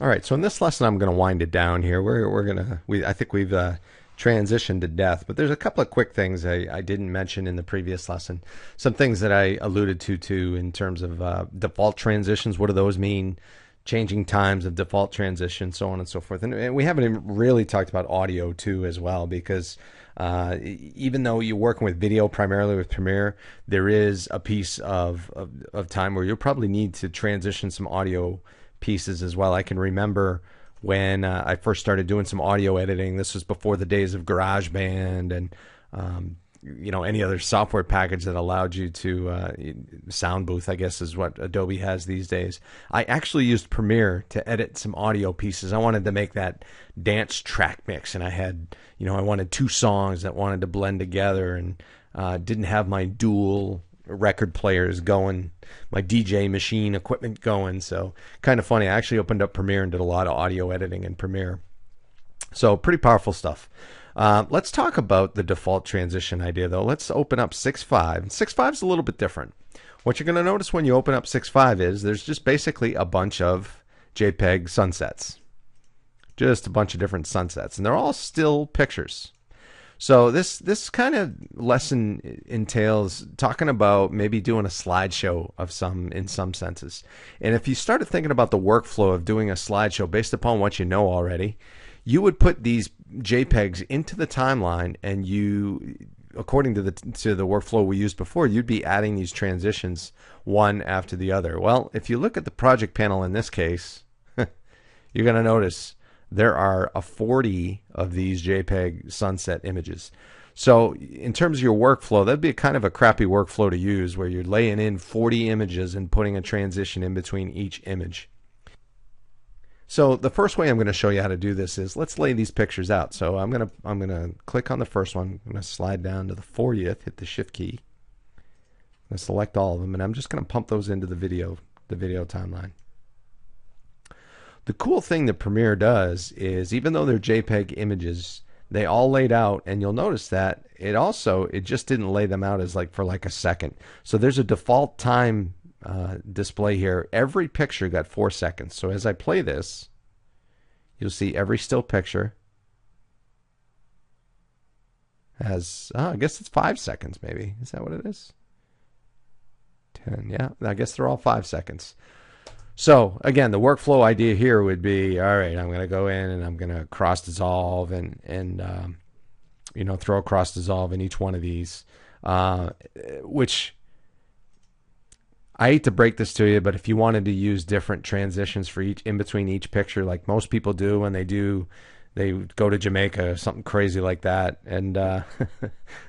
All right, so in this lesson, I'm going to wind it down here. I think we've transitioned to death, but there's a couple of quick things I didn't mention in the previous lesson. Some things that I alluded to in terms of default transitions. What do those mean? Changing times of default transition, so on and so forth. And we haven't even really talked about audio too as well, because even though you're working with video primarily with Premiere, there is a piece of time where you'll probably need to transition some audio pieces as well. I can remember when I first started doing some audio editing. This was before the days of GarageBand and any other software package that allowed you to sound booth, I guess is what Adobe has these days. I actually used Premiere to edit some audio pieces. I wanted to make that dance track mix, and I had, I wanted two songs that wanted to blend together, and didn't have my dual record players going, my DJ machine equipment going. So kind of funny. I actually opened up Premiere and did a lot of audio editing in Premiere. So pretty powerful stuff. Let's talk about the default transition idea, though. Let's open up 6.5. 6.5 is a little bit different. What you're going to notice when you open up 6.5 is there's just basically a bunch of JPEG sunsets. Just a bunch of different sunsets. And they're all still pictures. So this kind of lesson entails talking about maybe doing a slideshow in some senses. And if you started thinking about the workflow of doing a slideshow based upon what you know already, you would put these JPEGs into the timeline, and you, according to the workflow we used before, you'd be adding these transitions one after the other. Well, if you look at the project panel in this case, you're going to notice there are 40 of these JPEG sunset images. So in terms of your workflow, that'd be kind of a crappy workflow to use, where you're laying in 40 images and putting a transition in between each image. So the first way I'm going to show you how to do this is, let's lay these pictures out. So I'm going to click on the first one. I'm going to slide down to the 40th, hit the Shift key. I'm going to select all of them, and I'm just going to pump those into the video timeline. The cool thing that Premiere does is, even though they're JPEG images, they all laid out, and you'll notice that it just didn't lay them out as for a second. So there's a default time display here. Every picture got 4 seconds. So as I play this, you'll see every still picture has, I guess it's 5 seconds maybe. Is that what it is? 10, yeah. I guess they're all 5 seconds. So again, the workflow idea here would be, all right, I'm going to go in and I'm going to cross dissolve and throw a cross dissolve in each one of these, which I hate to break this to you, but if you wanted to use different transitions for in between each picture, like most people do when they go to Jamaica or something crazy like that, and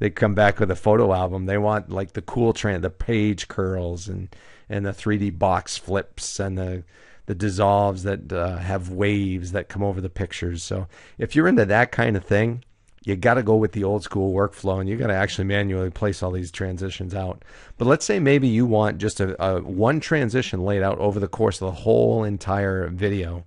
they come back with a photo album. They want the cool the page curls and the 3D box flips and the dissolves that have waves that come over the pictures. So if you're into that kind of thing, you got to go with the old school workflow, and you got to actually manually place all these transitions out. But let's say maybe you want just a one transition laid out over the course of the whole entire video.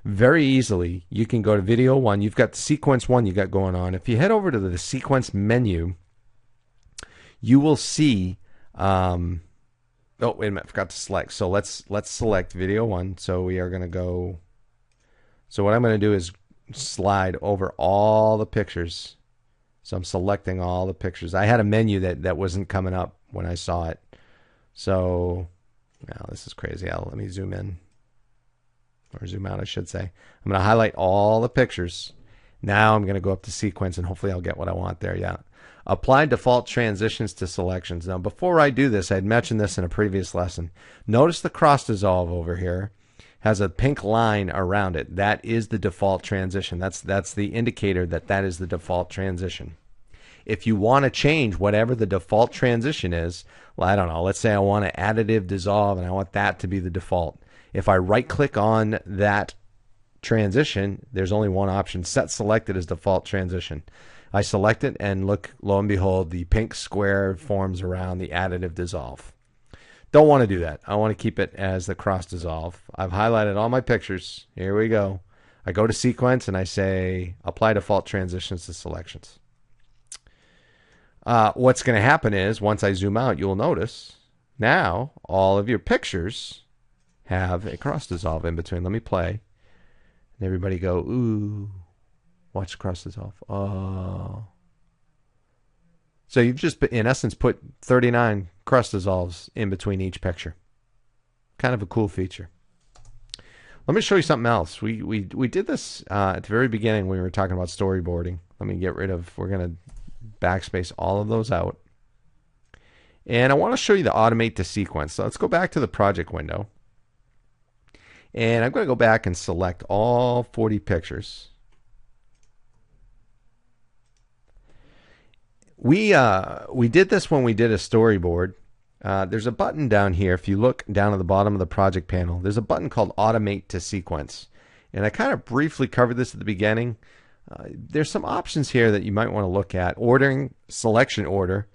Very easily, you can go to video 1. You've got the sequence 1 you got going on. If you head over to the sequence menu, you will see. Oh, wait a minute! I forgot to select. So let's select video 1. So we are going to go. So what I'm going to do is slide over all the pictures. So I'm selecting all the pictures. I had a menu that wasn't coming up when I saw it. So now this is crazy. Let me zoom in, or zoom out, I should say. I'm going to highlight all the pictures. Now I'm going to go up to sequence, and hopefully I'll get what I want there. Yeah. Apply default transitions to selections. Now, before I do this, I had mentioned this in a previous lesson. Notice the cross dissolve over here has a pink line around it. That is the default transition. That's the indicator that is the default transition. If you want to change whatever the default transition is, well, I don't know, let's say I want an additive dissolve and I want that to be the default. If I right click on that transition, there's only one option, set selected as default transition. I select it, and look, lo and behold, the pink square forms around the additive dissolve. Don't want to do that. I want to keep it as the cross dissolve. I've highlighted all my pictures. Here we go. I go to sequence and I say apply default transitions to selections. What's going to happen is, once I zoom out, you'll notice now all of your pictures have a cross dissolve in between. Let me play. And everybody go, ooh, watch the crust dissolve. Oh. So you've just, in essence, put 39 crust dissolves in between each picture. Kind of a cool feature. Let me show you something else. We did this at the very beginning when we were talking about storyboarding. Let me get rid of, we're going to backspace all of those out. And I want to show you the automate to sequence. So let's go back to the project window. And I'm going to go back and select all 40 pictures. We did this when we did a storyboard. There's a button down here. If you look down at the bottom of the project panel, there's a button called Automate to Sequence. And I kind of briefly covered this at the beginning. There's some options here that you might want to look at. Ordering, selection order,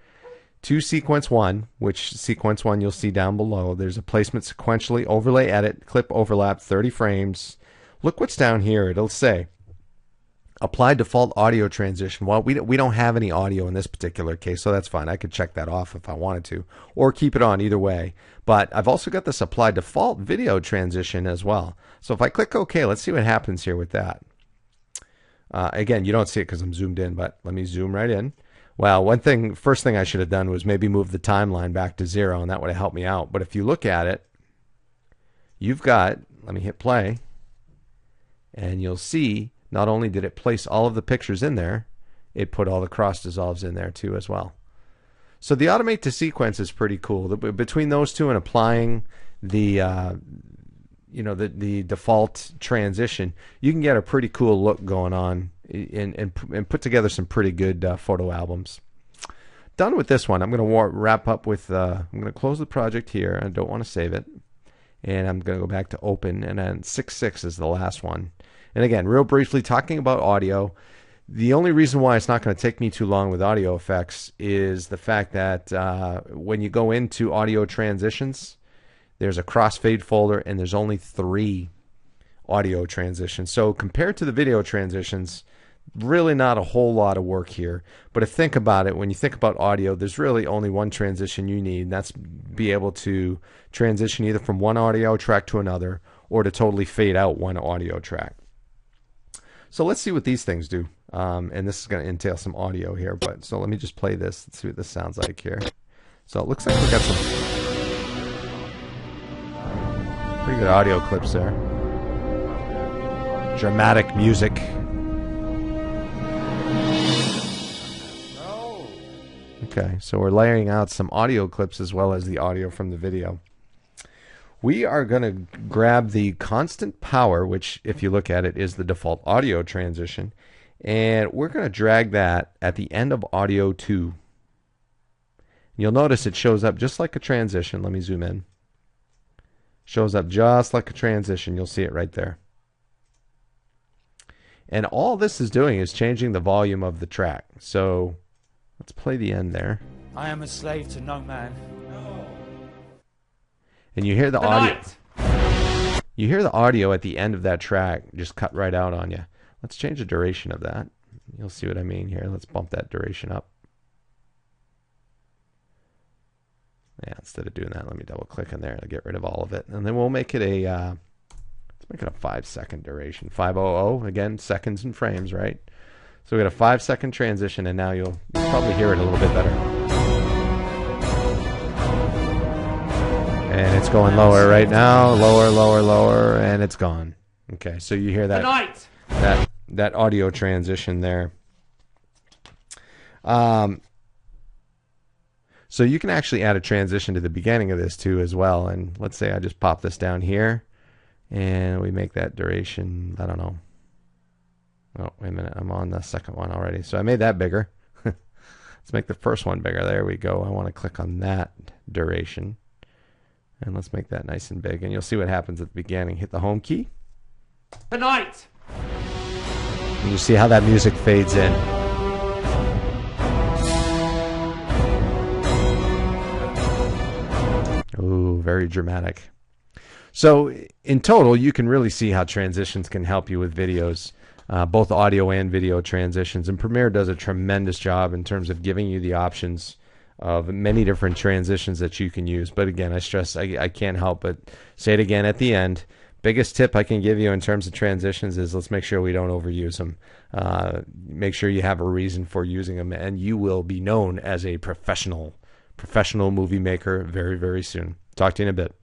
to sequence 1, which sequence 1 you'll see down below. There's a placement sequentially, overlay, edit, clip, overlap, 30 frames. Look what's down here. It'll say apply default audio transition. Well, we don't have any audio in this particular case, so that's fine. I could check that off if I wanted to, or keep it on, either way. But I've also got this apply default video transition as well. So if I click OK, let's see what happens here with that. Again, you don't see it because I'm zoomed in, but let me zoom right in. Well, first thing I should have done was maybe move the timeline back to 0, and that would have helped me out. But if you look at it, you've got, let me hit play, and you'll see not only did it place all of the pictures in there, it put all the cross dissolves in there too as well. So the automate to sequence is pretty cool. Between those two and applying the the default transition, you can get a pretty cool look going on and put together some pretty good photo albums. Done with this one. I'm going to wrap up with, I'm going to close the project here. I don't want to save it. And I'm going to go back to open, and then 6.6 is the last one. And again, real briefly, talking about audio, the only reason why it's not going to take me too long with audio effects is the fact that when you go into audio transitions, there's a crossfade folder, and there's only 3 audio transitions. So compared to the video transitions, really not a whole lot of work here. But think about it, when you think about audio, there's really only one transition you need, and that's be able to transition either from one audio track to another or to totally fade out one audio track. So let's see what these things do. And this is going to entail some audio here. But so let me just play this. Let's see what this sounds like here. So it looks like we got some pretty good audio clips there. Dramatic music. Okay, so we're layering out some audio clips as well as the audio from the video. We are going to grab the constant power, which if you look at it is the default audio transition, and we're going to drag that at the end of audio 2. You'll notice it shows up just like a transition. Let me zoom in. Shows up just like a transition. You'll see it right there. And all this is doing is changing the volume of the track. So let's play the end there. I am a slave to no man. And you hear the audio. You hear the audio at the end of that track just cut right out on you. Let's change the duration of that. You'll see what I mean here. Let's bump that duration up. Yeah, instead of doing that, let me double click in there to get rid of all of it. And then we'll make it a let's make it a 5-second duration. 500, again, seconds and frames, right? So we got a 5-second transition, and now you'll probably hear it a little bit better. And it's going lower right now, lower, lower, lower, and it's gone. Okay, so you hear that that audio transition there. So you can actually add a transition to the beginning of this too as well. And let's say I just pop this down here, and we make that duration, I don't know. Oh, wait a minute, I'm on the second one already. So I made that bigger. Let's make the first one bigger. There we go. I want to click on that duration. And let's make that nice and big. And you'll see what happens at the beginning. Hit the home key. Tonight. And you see how that music fades in. Ooh, very dramatic. So in total, you can really see how transitions can help you with videos, both audio and video transitions. And Premiere does a tremendous job in terms of giving you the options of many different transitions that you can use. But again, I stress, I can't help but say it again at the end. biggest tip I can give you in terms of transitions is let's make sure we don't overuse them. Make sure you have a reason for using them, and you will be known as a professional movie maker very, very soon. Talk to you in a bit.